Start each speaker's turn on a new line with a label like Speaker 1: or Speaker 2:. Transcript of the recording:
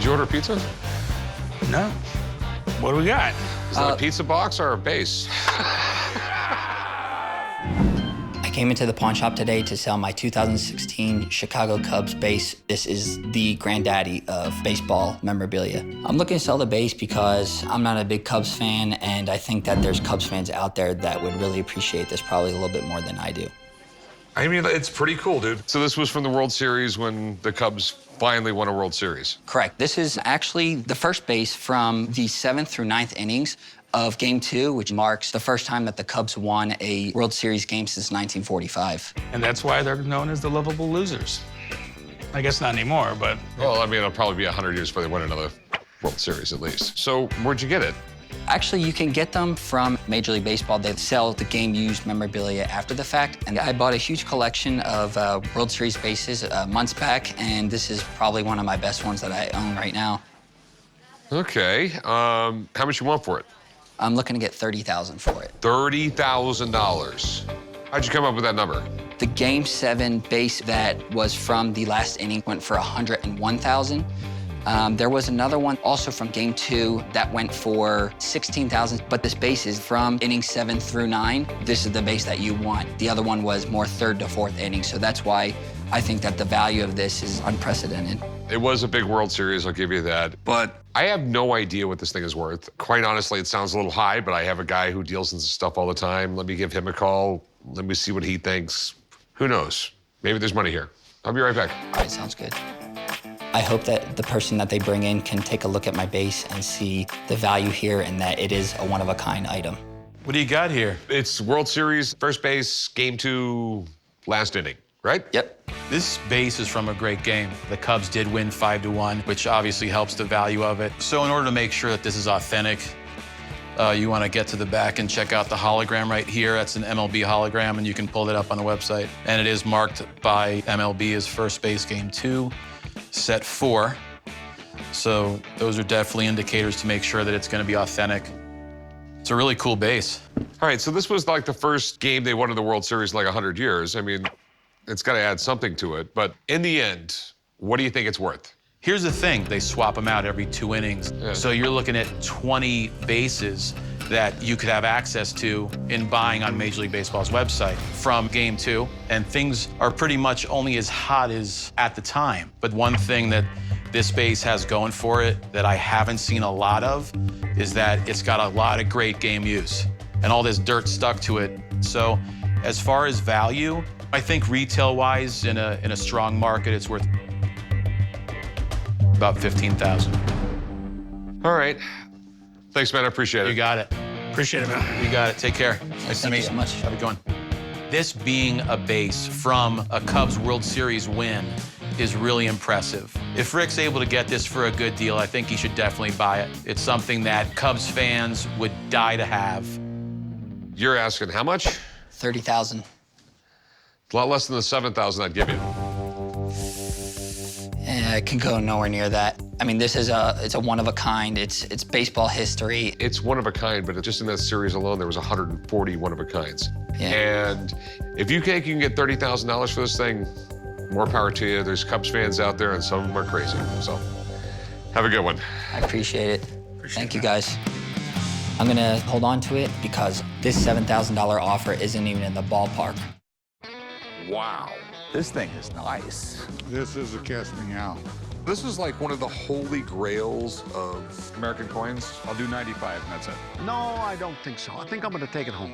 Speaker 1: you order pizza?
Speaker 2: No. What do we got?
Speaker 1: Is that a pizza box or a base?
Speaker 3: I came into the pawn shop today to sell my 2016 Chicago Cubs base. This is the granddaddy of baseball memorabilia. I'm looking to sell the base because I'm not a big Cubs fan, and I think that there's Cubs fans out there that would really appreciate this probably a little bit more than I do.
Speaker 1: I mean, it's pretty cool, dude. So this was from the World Series when the Cubs finally won a World Series.
Speaker 3: Correct. This is actually the first base from the 7th through 9th innings of Game 2, which marks the first time that the Cubs won a World Series game since 1945.
Speaker 2: And that's why they're known as the lovable losers. I guess not anymore, but...
Speaker 1: Well, I mean, it'll probably be 100 years before they win another World Series at least. So where'd you get it?
Speaker 3: Actually, you can get them from Major League Baseball. They sell the game-used memorabilia after the fact. And I bought a huge collection of World Series bases months back, and this is probably one of my best ones that I own right now.
Speaker 1: Okay. How much you want for it?
Speaker 3: I'm looking to get $30,000 for it.
Speaker 1: $30,000. How'd you come up with that number?
Speaker 3: The Game 7 base that was from the last inning went for $101,000. There was another one also from Game 2 that went for $16,000, but this base is from inning 7 through 9. This is the base that you want. The other one was more 3rd to 4th inning, so that's why I think that the value of this is unprecedented.
Speaker 1: It was a big World Series, I'll give you that. But I have no idea what this thing is worth. Quite honestly, it sounds a little high, but I have a guy who deals in this stuff all the time. Let me give him a call. Let me see what he thinks. Who knows? Maybe there's money here. I'll be right back.
Speaker 3: All right, sounds good. I hope that the person that they bring in can take a look at my base and see the value here and that it is a one-of-a-kind item.
Speaker 2: What do you got here?
Speaker 1: It's World Series, first base, Game 2, last inning, right?
Speaker 3: Yep.
Speaker 2: This base is from a great game. The Cubs did win 5-1, which obviously helps the value of it. So in order to make sure that this is authentic, you want to get to the back and check out the hologram right here. That's an MLB hologram, and you can pull it up on the website. And it is marked by MLB as first base Game 2, set 4. So those are definitely indicators to make sure that it's going to be authentic. It's a really cool base.
Speaker 1: All right, so this was like the first game they won in the World Series in like 100 years. I mean, it's got to add something to it. But in the end, what do you think it's worth?
Speaker 2: Here's the thing. They swap them out every 2 innings.
Speaker 1: Yeah.
Speaker 2: So you're looking at 20 bases that you could have access to in buying on Major League Baseball's website from Game 2. And things are pretty much only as hot as at the time. But one thing that this base has going for it that I haven't seen a lot of is that it's got a lot of great game use and all this dirt stuck to it. So as far as value, I think retail-wise in a strong market, it's worth about $15,000.
Speaker 1: All right. Thanks, man. I appreciate it.
Speaker 2: You got it.
Speaker 4: Appreciate it, man.
Speaker 2: You got it. Take care. Nice to
Speaker 3: Thank you
Speaker 2: meet
Speaker 3: so much.
Speaker 2: Have a good one. This being a base from a Cubs World Series win is really impressive. If Rick's able to get this for a good deal, I think he should definitely buy it. It's something that Cubs fans would die to have.
Speaker 1: You're asking how much?
Speaker 3: $30,000.
Speaker 1: A lot less than the $7,000 I'd give you.
Speaker 3: It can go nowhere near that. I mean, this is it's a one-of-a-kind. It's baseball history.
Speaker 1: It's one of a kind, but just in that series alone, there was 140 one-of-a-kinds.
Speaker 3: Yeah.
Speaker 1: And if you think you can get $30,000 for this thing, more power to you. There's Cubs fans out there, and some of them are crazy. So have a good one.
Speaker 3: I appreciate it. Thank you, guys. I'm gonna hold on to it because this $7,000 offer isn't even in the ballpark.
Speaker 1: Wow.
Speaker 5: This thing is nice.
Speaker 6: This is a cast me out.
Speaker 1: This is like one of the holy grails of American coins.
Speaker 6: I'll do 95 and that's it.
Speaker 4: No, I don't think so. I think I'm going to take it home.